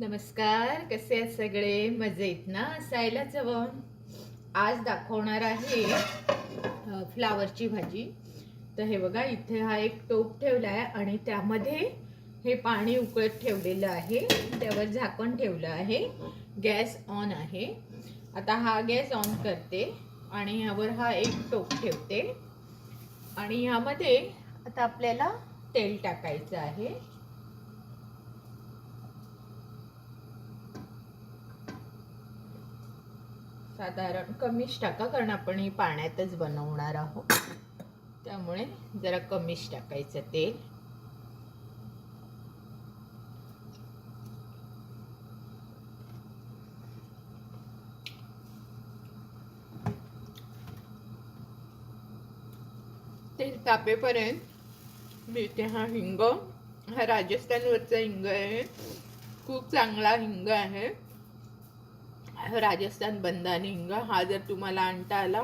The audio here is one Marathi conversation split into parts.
नमस्कार, कसे आहेत सगळे? मजेत ना असायलाच हवं. आज दाखवणार आहे फ्लावरची भाजी. तर हे बघा, इथे हा एक टोप ठेवला आहे आणि त्यामध्ये हे पाणी उकळत ठेवलेलं आहे. त्यावर झाकण ठेवलं आहे. गॅस ऑन आहे. आता हा गॅस ऑन करते आणि यावर हा एक टोप ठेवते आणि यामध्ये आता आपल्याला तेल टाकायचं आहे. साधारण कमीच टाका, कारण आपण ही पाण्यातच बनवणार आहोत, त्यामुळे जरा कमीच टाकायचं तेल. तेल तापेपर्यंत मी इथे हा हिंग, हा राजस्थानवरचा हिंग आहे. खूप चांगला हिंग आहे. राजस्थान बंदानी हिंग. हा जर तुम्हाला आणता आला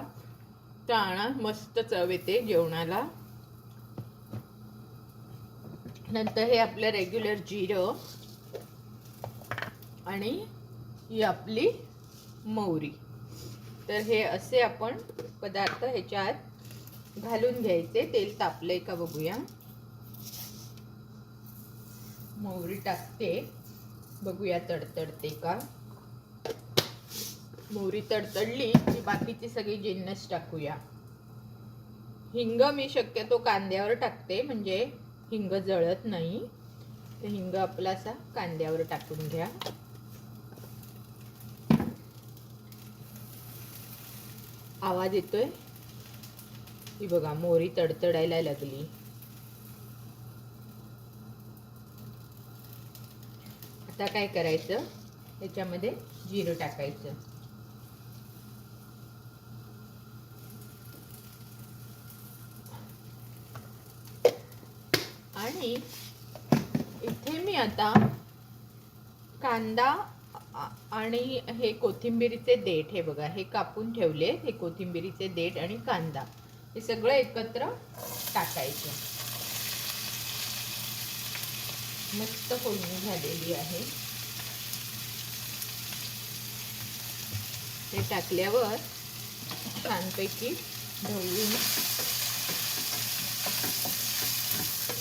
तर आणा, मस्त चव येते जेवणाला. नंतर हे आपलं रेग्युलर जिरं आणि ही आपली मोहरी. तर हे असे आपण पदार्थ ह्याच्यात घालून घ्यायचे. तेल तापलंय का बघूया. मोहरी टाकते, बघूया तडतडते का. मोहरी तडतडली की बाकीची सगळी जिन्नस टाकूया. हिंग मी शक्यतो कांद्यावर टाकते, म्हणजे हिंग जळत नाही. तर हिंग आपला असा कांद्यावर टाकून घ्या. आवाज येतोय? ही बघा, मोहरी तडतडायला लागली. आता काय करायचं, त्याच्यामध्ये जिरं टाकायचं. आणि इथे मी आता कांदा आणि हे कोथिंबीरीचे देठ, हे बघा, हे कापून ठेवले. हे कोथिंबीरीचे देठ आणि कांदा हे सगळं एकत्र टाकायचं. मस्त फोडणी झालेली आहे. ते टाकल्यावर छानपैकी ढवळून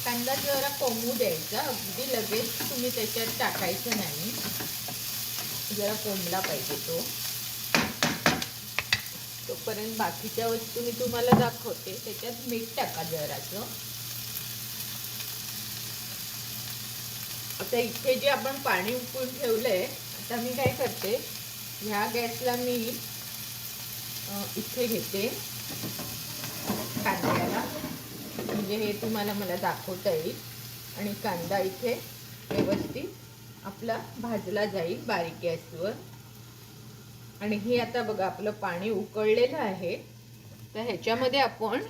कांदा जरा कोमू द्यायचा. अगदी लगेच तुम्ही त्याच्यात टाकायचं नाही, जरा कोंबला पाहिजे तो. तोपर्यंत बाकीच्या वस्तू मी तुम्हाला दाखवते. त्याच्यात मीठ टाका जराचं. आता इथे जे आपण पाणी उकळून ठेवलंय, आता मी काय करते, ह्या गॅसला मी इथे घेते कांद्याला, म्हणजे हे तुम्हाला मला दाखवता येईल. आणि कांदा इथे व्यवस्थित आपला भाजला जाईल बारीक गॅसवर. आणि हे आता बघा, आपलं पाणी उकळलेलं आहे. तर ह्याच्यामध्ये आपण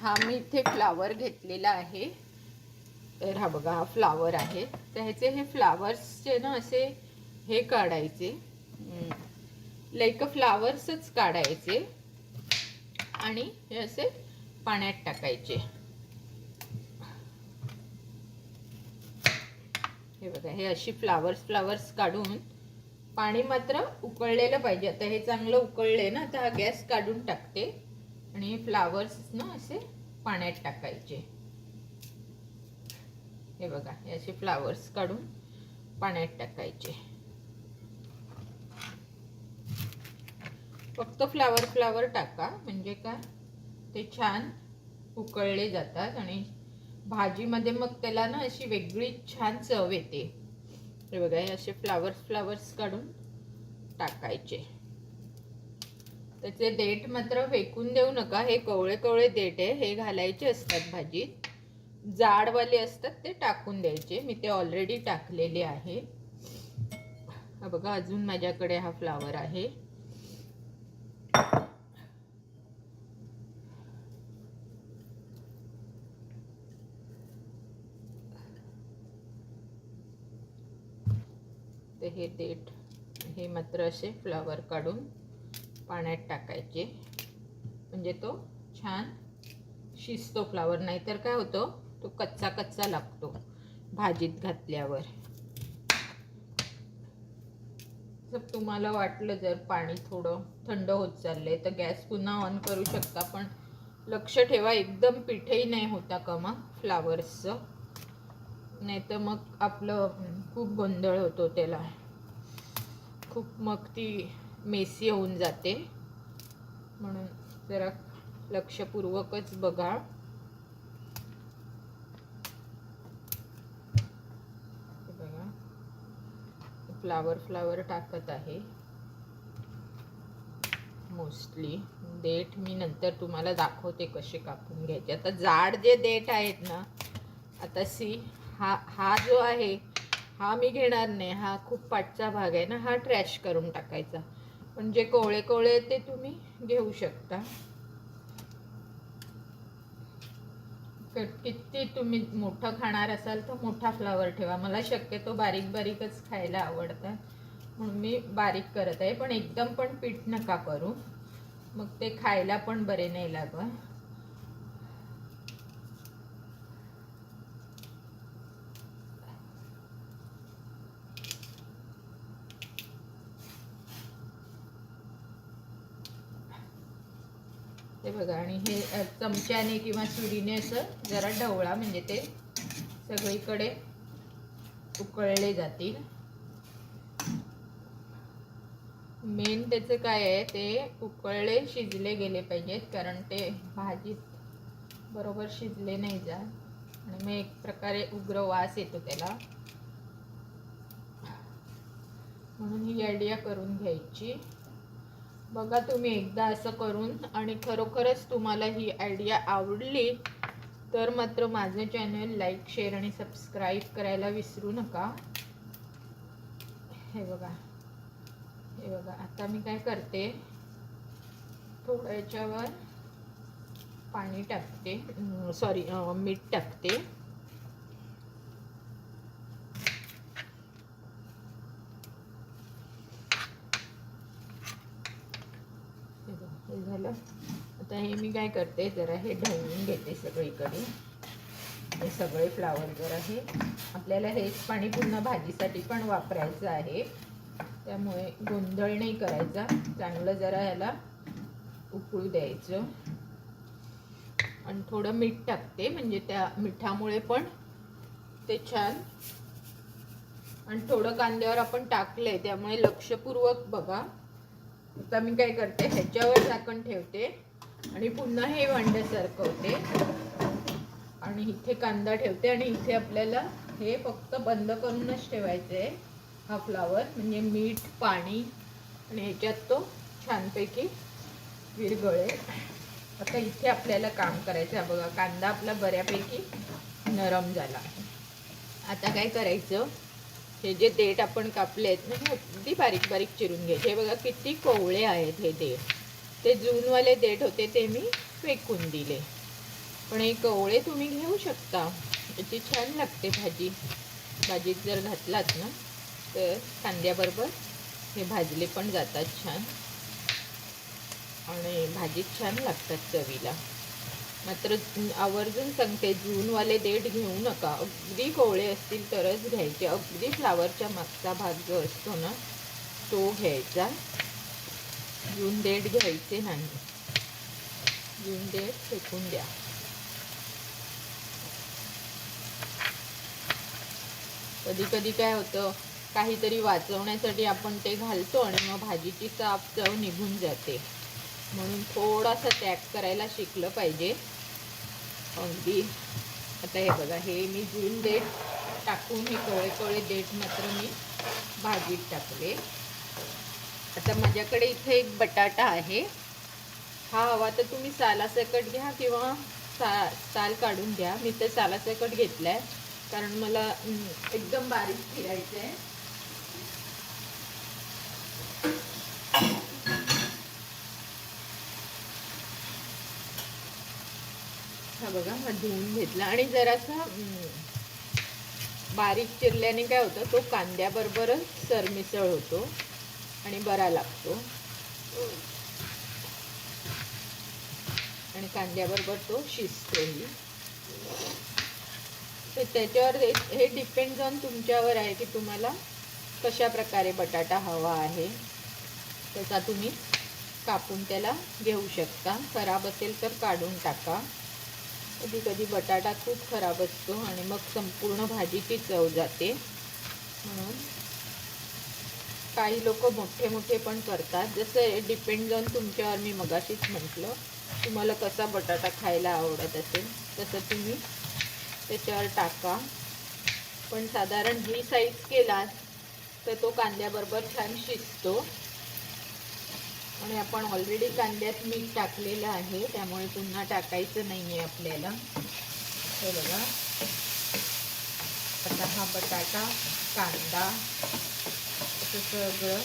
हा मी इथे फ्लावर घेतलेला आहे. तर हा बघा, हा फ्लावर आहे. तर ह्याचे हे फ्लावर्सचे ना असे हे काढायचे, लाईक फ्लावर्सच काढायचे आणि हे असे पाण्यात टाकायचे. हे बघा, हे अशी फ्लावर्स काढून, पाणी मात्र उकळलेलं पाहिजे. आता हे चांगलं उकळले ना, तर हा गॅस काढून टाकते आणि हे फ्लावर्स ना असे पाण्यात टाकायचे. हे बघा, हे असे फ्लावर्स काढून पाण्यात टाकायचे. फक्त फ्लावर टाका, म्हणजे काय, ते छान उकळले जातात आणि भाजीमध्ये मग त्याला ना अशी वेगळी छान चव येते. हे बघा, हे असे फ्लावर्स काढून टाकायचे. त्याचे देठ मात्र फेकून देऊ नका. हे कवळे देठ आहे, हे घालायचे असतात भाजीत. जाडवाले असतात ते टाकून द्यायचे. मी ते ऑलरेडी टाकलेले आहे. हा बघा, अजून माझ्याकडे हा फ्लावर आहे. ते हे देठ, हे मात्र असे फ्लावर काढून पाण्यात टाकायचे, म्हणजे तो छान शिजतो फ्लावर. नाहीतर काय होतं, तो कच्चा लागतो भाजीत घातल्यावर. जर तुम्हाला वाटलं जर पाणी थोडं थंड होत चाललंय तर गॅस पुन्हा ऑन करू शकता, पण लक्ष ठेवा एकदम पिठही नाही होता कामा फ्लावर्सचं, नाही तर मग आपलं खूप गोंधळ होतो त्याला, खूप मग ती मेसी होऊन जाते. म्हणून जरा लक्षपूर्वकच बघा. बघा फ्लावर टाकत आहे मोस्टली. देठ मी नंतर तुम्हाला दाखवते कसे कापून घ्यायचे. आता जाड जे देठ आहेत ना, आता हा जो आहे हा मी घेणार नाही, हा खूप पाठचा भाग आहे ना, हा ट्रॅश करून टाकायचा. पण जे कोवळे ते तुम्ही घेऊ शकता. किती तुम्ही मोठं खाणार असाल तर मोठा फ्लावर ठेवा. मला शक्यतो बारीकच खायला आवडतं म्हणून मी बारीक करत आहे, पण एकदम पण पीठ नका करू, मग ते खायला पण बरे नाही लागत. ते बघा, आणि हे चमच्याने किंवा सुरीने असं जरा ढवळा, म्हणजे ते सगळीकडे उकळले जातील. मेन त्याचं काय आहे, ते उकळले शिजले गेले पाहिजेत, कारण ते भाजीत बरोबर शिजले नाही जात आणि मग एक प्रकारे उग्र वास येतो त्याला. म्हणून ही आयडिया करून घ्यायची. बघा तुम्ही एकदा असं करून, आणि खरोखरच तुम्हाला ही आयडिया आवडली तर मात्र माझं चॅनल लाईक, शेअर आणि सबस्क्राईब करायला विसरू नका. हे बघा आता मी काय करते, थोडं याच्यावर पाणी टाकते, सॉरी मीठ टाकते. हे झालं. आता हे मी काय करते, जरा हे ढवळून घेते सगळीकडे. हे सगळे फ्लावर जरा हे आपल्याला हेच पाणी पूर्ण भाजीसाठी पण वापरायचं आहे, त्यामुळे गोंधळ नाही करायचा. चांगलं जरा ह्याला उकळू द्यायचं. आणि थोडं मीठ टाकते, म्हणजे त्या मिठामुळे पण ते छान. आणि थोडं कांद्यावर आपण टाकलंय त्यामुळे लक्षपूर्वक बघा. आता मी काय करते, ह्याच्यावर झाकण ठेवते आणि पुन्हा हे भांडं सरकवते आणि इथे कांदा ठेवते, आणि इथे आपल्याला हे फक्त बंद करूनच ठेवायचं आहे हा फ्लावर, म्हणजे मीठ, पाणी, आणि ह्याच्यात तो छानपैकी विरघळेल. आता इथे आपल्याला काम करायचं आहे. बघा कांदा आपला बऱ्यापैकी नरम झाला. आता काय करायचं, हे जे देठ आपण कापले आहेत ना, हे अगदी बारीक चिरून घ्यायचे. हे बघा किती कोवळे आहेत हे देठ. ते जूनवाले देठ होते ते मी फेकून दिले, पण हे कोवळे तुम्ही घेऊ शकता. याची छान लागते भाजी. भाजीत जर घातलात ना तर कांद्याबरोबर हे भाजले पण जातात छान, आणि भाजीत छान लागतात चवीला. मात्र आवर्जून सांगते, जूनवाले देठ घेऊ नका. अगदी कोवळे असतील तरच घ्यायचे. अगदी फ्लावरच्या मागचा भाग जो असतो ना तो घ्यायचा. जून देठ घ्यायचे नाही. जून देठ फेकून द्या. कधी कधी काय होतं, काहीतरी वाचवण्यासाठी आपण ते घालतो आणि मग भाजीची साफ चव निघून जाते. म्हणून थोडासा त्याग करायला शिकलं पाहिजे अगदी. आता हे बघा, हे मी जून देठ टाकून हे कोवळे देठ मात्र मी भाजीत टाकले. आता माझ्याकडे इथे एक बटाटा आहे. हा हवा तर तुम्ही सालासकट घ्या किंवा साल काढून घ्या. मी तर सालासकट घेतलाय कारण मला एकदम बारीक चिरायचं आहे. हा बघा, हा धुवून घेतला. आणि जरासा बारीक चिरल्याने काय होतं, तो कांद्याबरोबरच सरमिसळ होतो आणि बरा लागतो. आणि कांद्याबरोबर तो शिजतोही. तर त्याच्यावर हे डिपेंड ऑन तुमच्यावर आहे की तुम्हाला कशा प्रकारे बटाटा हवा आहे त्याचा तुम्ही कापून त्याला घेऊ शकता. खराब असेल तर काढून टाका. कधी कधी बटाटा खूप खराब असतो आणि मग संपूर्ण भाजीची चव जाते. म्हणून काही लोक मोठे मोठे पण करतात. जसं डिपेंड ऑन तुमच्यावर. मी मगाशीच म्हटलं तुम्हाला कसा बटाटा खायला आवडत असेल तसं तुम्ही त्याच्यावर टाका. पण साधारण ही साईज केलात तर तो कांद्याबरोबर छान शिजतो. आणि आपण ऑलरेडी कांद्यात मीठ टाकलेलं आहे त्यामुळे पुन्हा टाकायचं नाही आहे आपल्याला. हे बघा आता हा बटाटा कांदा असं सगळं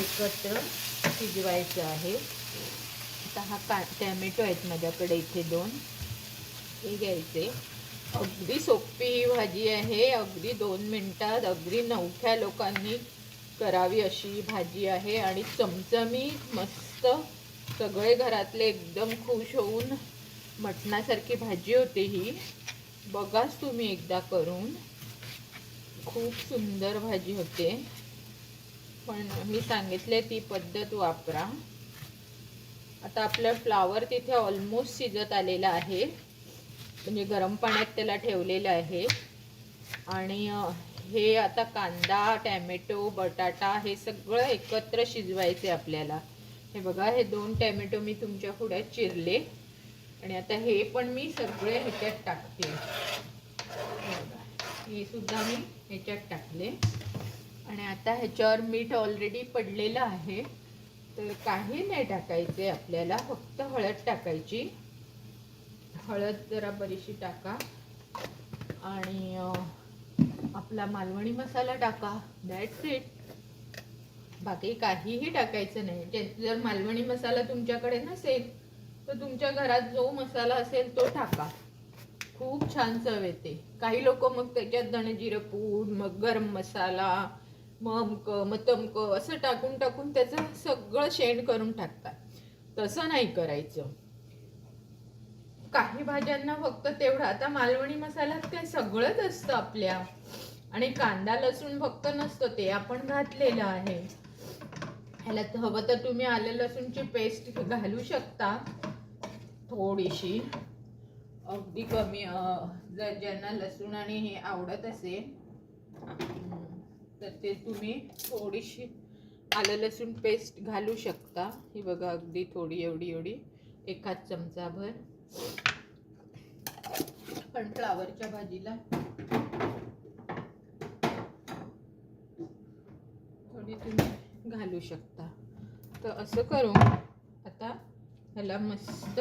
एकत्र शिजवायचं आहे. आता हा टॅमॅटो आहेत माझ्याकडे इथे 2, हे घ्यायचे. अगदी सोपी ही भाजी आहे. अगदी 2 मिनिटात अगदी नवख्या लोकांनी करावी अशी भाजी आहे आणि चमचमीत मस्त. सगळे घरातले एकदम खुश होऊन मटणासारखी भाजी होते ही. बघाच तुम्ही एकदा करून. खूप सुंदर भाजी होते. पण मी सांगितले ती पद्धत वापरा. आता आपलं फ्लावर तिथे ऑलमोस्ट शिजत आलेलं आहे. म्हणजे गरम पाण्यात त्याला ठेवलेलं आहे. आणि हे आता कांदा टॅमॅटो बटाटा हे सगळं एकत्र शिजवायचे आपल्याला. हे बघा हे 2 टॅमॅटो मी तुमच्या पुढे चिरले आणि आता हे पण मी सगळे ह्याच्यात टाकते. हे सुद्धा मी ह्याच्यात टाकले. आणि आता ह्याच्यावर मीठ ऑलरेडी पडलेलं आहे तर काही नाही टाकायचे आपल्याला. फक्त हळद टाकायची. हळद जरा बरीचशी टाका आणि आपला मालवणी मसाला टाका. That's it. बाकी काहीही टाकायचं नाही. जर मालवणी मसाला तुमच्याकडे नसेल तर तुमच्या घरात जो मसाला असेल तो टाका. खूप छान चव येते. काही लोक मग त्याच्यात धणेजिरं पूड मग गरम मसाला मग तमक असं टाकून टाकून त्याचं सगळं शेण करून टाकतात. तसं नाही करायचं. काही भाज्यांना फक्त तेवढं. आता मालवणी मसाल्यात काय सगळंच असतं आपल्या. आणि कांदा लसूण फक्त नसतं ते आपण घातलेलं आहे. ह्याला हवं तर तुम्ही आलं लसूणची पेस्ट घालू शकता थोडीशी. अगदी कमी. जर ज्यांना लसूण आणि हे आवडत असेल तर ते तुम्ही थोडीशी आलं लसूण पेस्ट घालू शकता. ही बघा अगदी थोडी एवढी एकाच चमचाभर. पण फ्लावरच्या भाजीला थोडी तुम्ही घालू शकता. तर असं करून आता ह्याला मस्त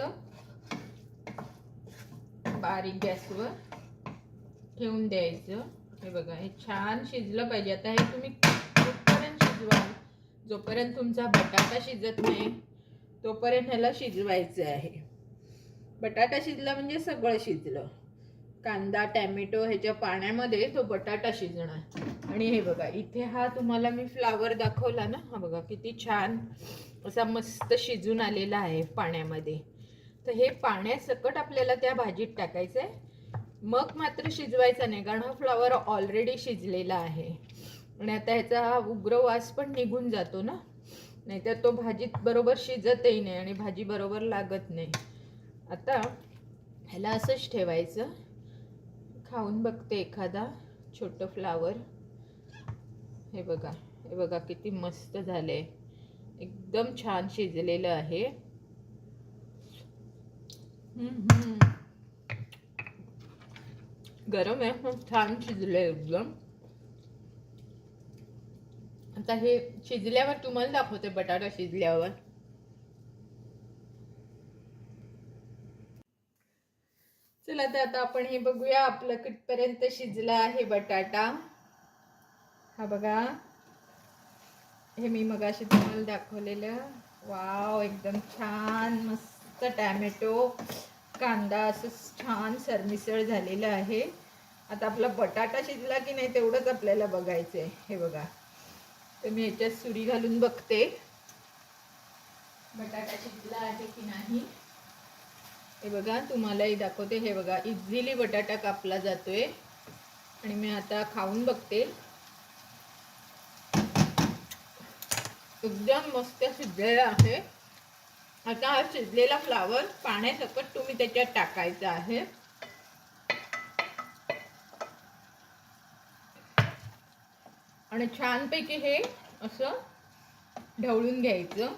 बारीक गॅसवर ठेवून द्यायचं. हे बघा हे छान शिजलं पाहिजे. आता हे तुम्ही कुठपर्यंत शिजवा. जोपर्यंत तुमचा बटाटा शिजत नाही तोपर्यंत ह्याला शिजवायचं आहे. बटाटा शिजला म्हणजे सगळं शिजलं. कांदा टॅमॅटो ह्याच्या पाण्यामध्ये तो बटाटा शिजणार. आणि हे बघा इथे हा तुम्हाला मी फ्लावर दाखवला ना. हा बघा किती छान असा मस्त शिजून आलेला आहे पाण्यामध्ये. तर हे पाण्यासकट आपल्याला त्या भाजीत टाकायचं आहे. मग मात्र शिजवायचा नाही कारण हा फ्लावर ऑलरेडी शिजलेला आहे. आणि आता ह्याचा हा उग्र वास पण निघून जातो ना. नाहीतर तो भाजीत बरोबर शिजतही नाही आणि भाजी बरोबर लागत नाही. आता ह्याला असंच ठेवायचं. खाऊन बघते एखादा छोटं फ्लावर. हे बघा किती मस्त झालंय. एकदम छान शिजलेलं आहे. गरम आहे पण छान शिजलंय एकदम. आता हे शिजल्यावर तुम्हाला दाखवते बटाटा शिजल्यावर. चला तर आता आपण हे बघूया आपलं कितपर्यंत शिजला आहे बटाटा. हा बघा हे मी मगाशी तुम्हाला दाखवलेलं. वाव एकदम छान मस्त टॅमॅटो कांदा असं छान सरमिसळ झालेलं आहे. आता आपला बटाटा शिजला की नाही तेवढंच आपल्याला बघायचं आहे. हे बघा तर मी ह्याच्यात सुरी घालून बघते बटाटा शिजला आहे की नाही. हे बघा तुम्हालाही दाखवते. हे बघा इझिली बटाटा कापला जातोय. आणि मी आता खाऊन बघते. एकदम मस्त शिजलेला आहे. आता हा शिजलेला फ्लावर पाण्यासकट तुम्ही त्याच्यात टाकायचा आहे. आणि छानपैकी हे असं ढवळून घ्यायचं.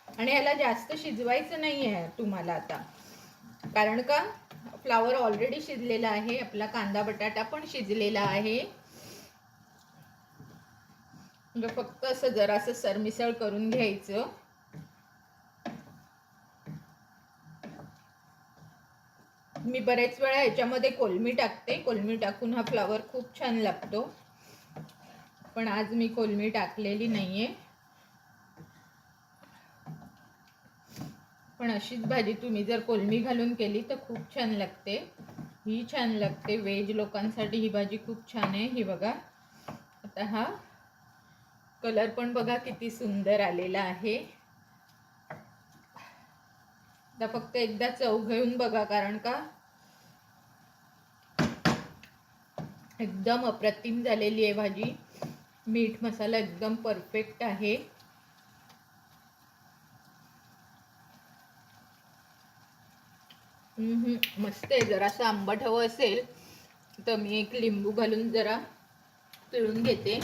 आणि याला जास्त शिजवायचं नाही आहे तुम्हाला आता, कारण का फ्लावर ऑलरेडी शिजलेला आहे, आपला कांदा बटाटा पण शिजलेला आहे. म्हणजे फक्त असं जरासं सरमिसळ करून घ्यायचं. मी बरेच वेळा याच्यामध्ये कोलमी टाकते, कोलमी टाकून हा फ्लावर खूप छान लागतो, पण आज मी कोलमी टाकलेली नाहीये. पण अशीच भाजी तुम्ही जर कोलमी घालून केली तर खूप छान लागते. ही छान लागते, व्हेज लोकांसाठी ही भाजी खूप छान आहे. ही बघा, आता हा कलर पण बघा किती सुंदर आलेला आहे. आता फक्त एकदा चव घेऊन बघा, कारण का एकदम अप्रतिम झालेली आहे भाजी. मीठ मसाला एकदम परफेक्ट आहे. मस्त आहे. जरासं आंबट हवं असेल तर मी एक लिंबू घालून जरा पिळून घेते.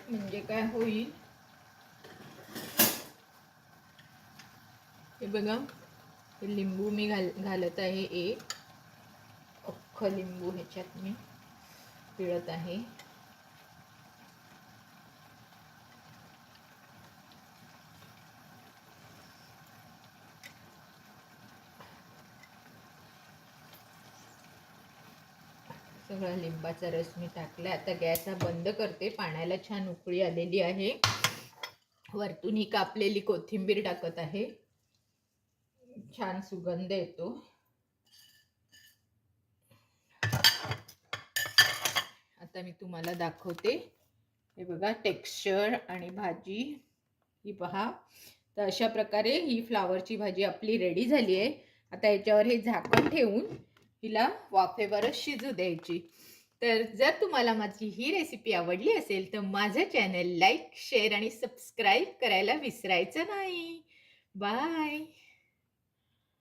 म्हणजे काय होईल, हे बघा, लिंबू मी घालत आहे. एक अख्खं लिंबू ह्याच्यात मी पिळत आहे. सगळा लिंबाचा रस मी टाकला. आता गॅस बंद करते. पाण्याला छान उकळी आलेली आहे. वरतून ही कापलेली कोथिंबीर टाकत आहे. छान सुगंध येतो. आता मी तुम्हाला दाखवते. हे बघा टेक्स्चर आणि भाजी ही पहा. तर अशा प्रकारे ही फ्लावरची भाजी आपली रेडी झाली आहे. आता याच्यावर हे झाकण ठेवून हिला वाफेवरच शिजू द्यायची. तर जर तुम्हाला माझी ही रेसिपी आवडली असेल तर माझं चॅनल लाईक, शेअर आणि सबस्क्राईब करायला विसरायचं नाही. बाय.